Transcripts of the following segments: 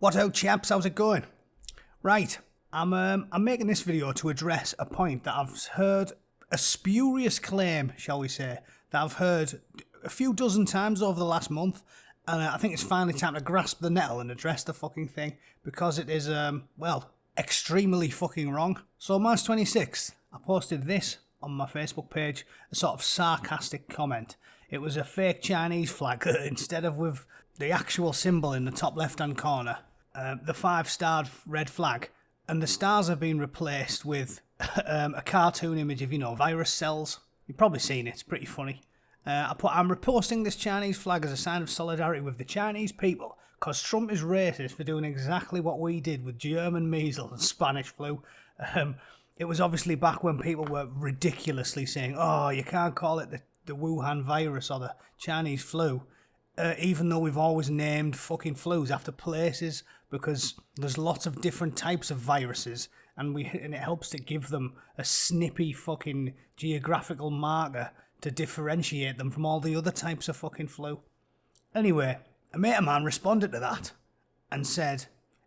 What out, chaps? How's it going? Right, I'm making this video to address a point that I've heard, a spurious claim, shall we say, that I've heard a few dozen times over the last month, and I think it's finally time to grasp the nettle and address the fucking thing, because it is, well, extremely fucking wrong. So March 26th, I posted this on my Facebook page, a sort of sarcastic comment. It was a fake Chinese flag instead of with the actual symbol in the top left-hand corner. The 5-starred red flag, and the stars have been replaced with a cartoon image of, virus cells. You've probably seen it, it's pretty funny. I'm reposting this Chinese flag as a sign of solidarity with the Chinese people, because Trump is racist for doing exactly what we did with German measles and Spanish flu. It was obviously back when people were ridiculously saying, oh, you can't call it the Wuhan virus or the Chinese flu. Even though we've always named fucking flus after places, because there's lots of different types of viruses, and it helps to give them a snippy fucking geographical marker to differentiate them from all the other types of fucking flu. Anyway, a mate of mine responded to that and said,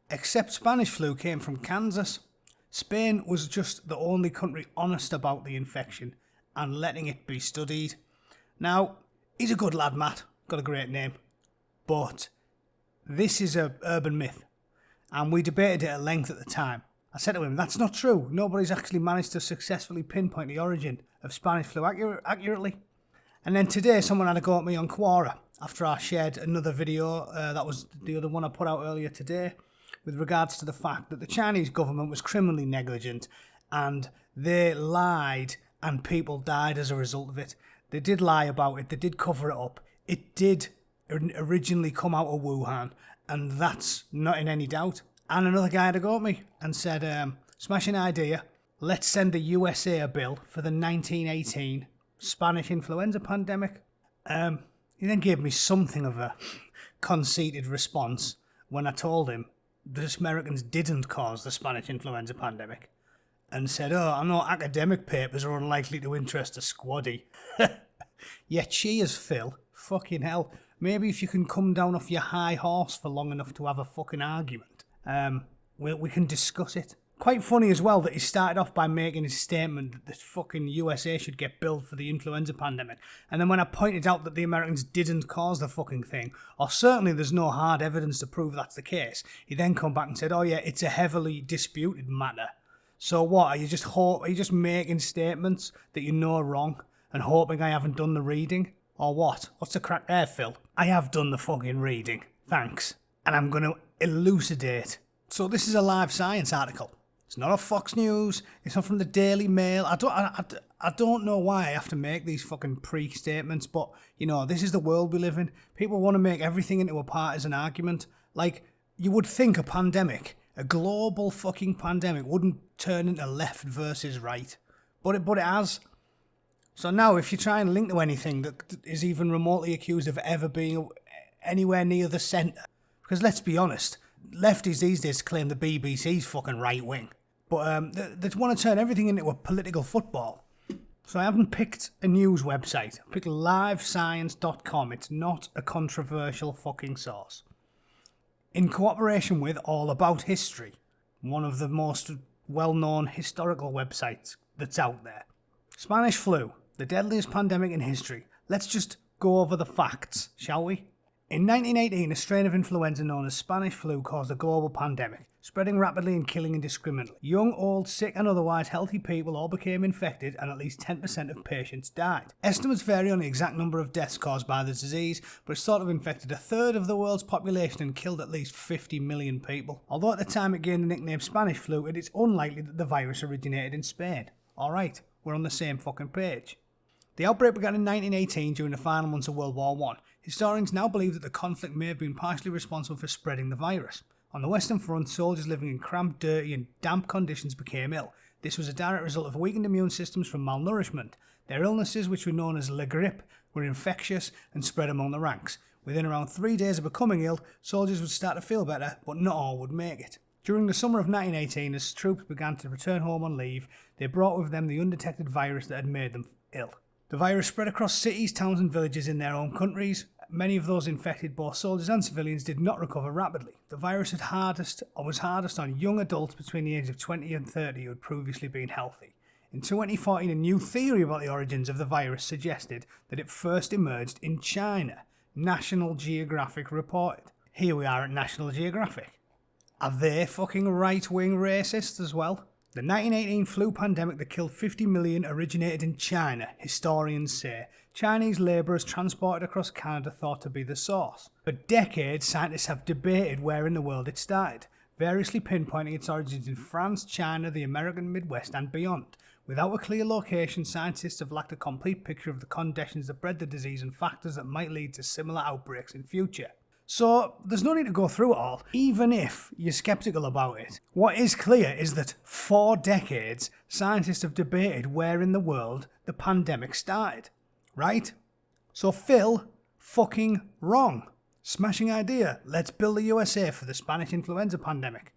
except Spanish flu came from Kansas. Spain was just the only country honest about the infection and letting it be studied. Now, he's a good lad, Matt. Got a great name. But this is an urban myth, and we debated it at length at the time. I said to him, that's not true. Nobody's actually managed to successfully pinpoint the origin of Spanish flu accurately. And then today someone had a go at me on Quora after I shared another video, that was the other one I put out earlier today, with regards to the fact that the Chinese government was criminally negligent and they lied and people died as a result of it. They did lie about it, they did cover it up. It did originally come out of Wuhan, and that's not in any doubt. And another guy had a go at me and said, smashing idea, let's send the USA a bill for the 1918 Spanish influenza pandemic. He then gave me something of a conceited response when I told him that Americans didn't cause the Spanish influenza pandemic, and said, oh, I know academic papers are unlikely to interest a squaddy. Yeah, cheers, Phil. Fucking hell. Maybe if you can come down off your high horse for long enough to have a fucking argument, we can discuss it. Quite funny as well that he started off by making his statement that the fucking USA should get billed for the influenza pandemic. And then when I pointed out that the Americans didn't cause the fucking thing, or certainly there's no hard evidence to prove that's the case, he then come back and said, oh yeah, it's a heavily disputed matter. So what, are you just making statements that you know are wrong and hoping I haven't done the reading? Or what? What's the crack there, Phil? I have done the fucking reading. Thanks. And I'm going to elucidate. So this is a live science article. It's not off Fox News. It's not from the Daily Mail. I don't know why I have to make these fucking pre-statements, but, this is the world we live in. People want to make everything into a partisan argument. Like, you would think a pandemic, a global fucking pandemic, wouldn't turn into left versus right. But it has. So now, if you try and link to anything that is even remotely accused of ever being anywhere near the centre, because let's be honest, lefties these days claim the BBC's fucking right wing, but they want to turn everything into a political football. So I haven't picked a news website. I picked livescience.com. It's not a controversial fucking source. In cooperation with All About History, one of the most well-known historical websites that's out there. Spanish flu, the deadliest pandemic in history. Let's just go over the facts, shall we? In 1918, a strain of influenza known as Spanish flu caused a global pandemic, spreading rapidly and killing indiscriminately. Young, old, sick and otherwise healthy people all became infected, and at least 10% of patients died. Estimates vary on the exact number of deaths caused by the disease, but it's thought to have infected a third of the world's population and killed at least 50 million people. Although at the time it gained the nickname Spanish flu, it is unlikely that the virus originated in Spain. Alright, we're on the same fucking page. The outbreak began in 1918 during the final months of World War I. Historians now believe that the conflict may have been partially responsible for spreading the virus. On the Western Front, soldiers living in cramped, dirty and damp conditions became ill. This was a direct result of weakened immune systems from malnourishment. Their illnesses, which were known as la grippe, were infectious and spread among the ranks. Within around 3 days of becoming ill, soldiers would start to feel better, but not all would make it. During the summer of 1918, as troops began to return home on leave, they brought with them the undetected virus that had made them ill. The virus spread across cities, towns and villages in their own countries, Many of those infected, both soldiers and civilians, did not recover rapidly. The virus was hardest on young adults between the ages of 20 and 30 who had previously been healthy. In 2014, a new theory about the origins of the virus suggested that it first emerged in China. National Geographic reported. Here we are at National Geographic. Are they fucking right-wing racists as well? The 1918 flu pandemic that killed 50 million originated in China, historians say. Chinese labourers transported across Canada thought to be the source. For decades, scientists have debated where in the world it started, variously pinpointing its origins in France, China, the American Midwest and beyond. Without a clear location, scientists have lacked a complete picture of the conditions that bred the disease and factors that might lead to similar outbreaks in future. So, there's no need to go through it all, even if you're sceptical about it. What is clear is that for decades, scientists have debated where in the world the pandemic started. Right? So Phil, fucking wrong. Smashing idea, let's build the USA for the Spanish influenza pandemic.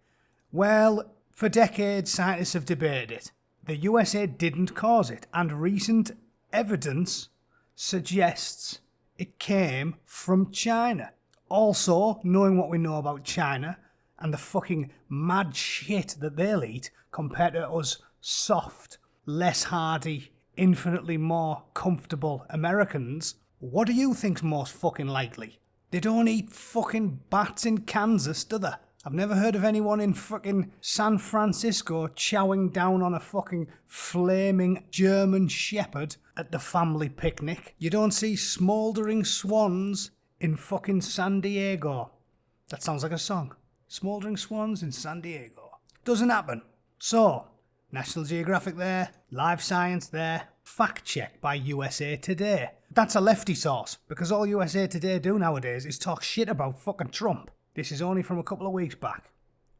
Well, for decades, scientists have debated it. The USA didn't cause it, and recent evidence suggests it came from China. Also, knowing what we know about China and the fucking mad shit that they'll eat compared to us soft, less hardy, infinitely more comfortable Americans, what do you think's most fucking likely? They don't eat fucking bats in Kansas, do they? I've never heard of anyone in fucking San Francisco chowing down on a fucking flaming German shepherd at the family picnic. You don't see smouldering swans in fucking San Diego. That sounds like a song. Smouldering swans in San Diego. Doesn't happen. So, National Geographic there, Live Science there, fact check by USA Today. That's a lefty source, because all USA Today do nowadays is talk shit about fucking Trump. This is only from a couple of weeks back.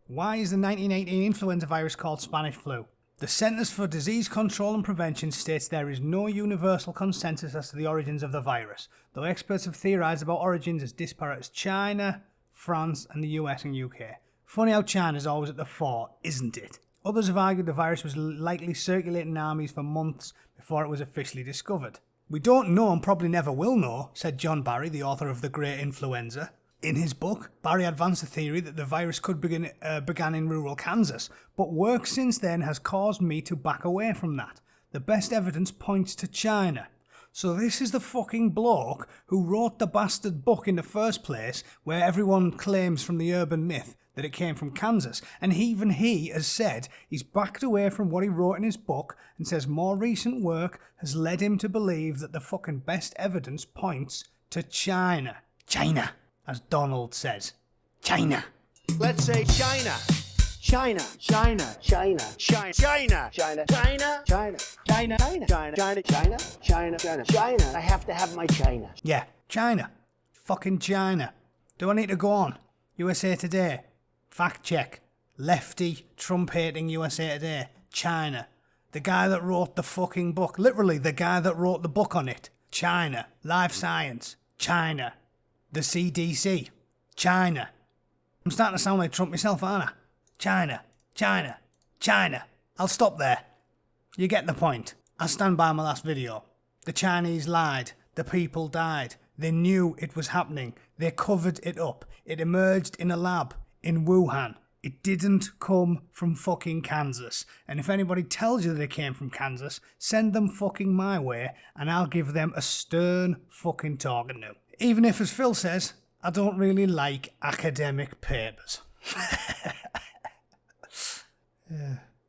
Why is the 1918 influenza virus called Spanish flu? The Centers for Disease Control and Prevention states there is no universal consensus as to the origins of the virus, though experts have theorised about origins as disparate as China, France and the US and UK. Funny how China's always at the fore, isn't it? Others have argued the virus was likely circulating in armies for months before it was officially discovered. We don't know and probably never will know, said John Barry, the author of The Great Influenza. In his book, Barry advanced the theory that the virus began in rural Kansas, but work since then has caused me to back away from that. The best evidence points to China. So this is the fucking bloke who wrote the bastard book in the first place, where everyone claims from the urban myth that it came from Kansas, and even he has said he's backed away from what he wrote in his book and says more recent work has led him to believe that the fucking best evidence points to China. China, as Donald says. China. Let's say China. China. China. China. China. China. China. China. China. China. China. China. China. China. China. China. I have to have my China. Yeah, China. Fucking China. Do I need to go on? USA Today. Fact check. Lefty, Trump-hating USA Today. China. The guy that wrote the fucking book. Literally, the guy that wrote the book on it. China. Live Science. China. The CDC. China. I'm starting to sound like Trump myself, aren't I? China. China. China. I'll stop there. You get the point. I stand by my last video. The Chinese lied. The people died. They knew it was happening. They covered it up. It emerged in a lab in Wuhan. It didn't come from fucking Kansas. And if anybody tells you that it came from Kansas, send them fucking my way and I'll give them a stern fucking talking to. Even if, as Phil says, I don't really like academic papers.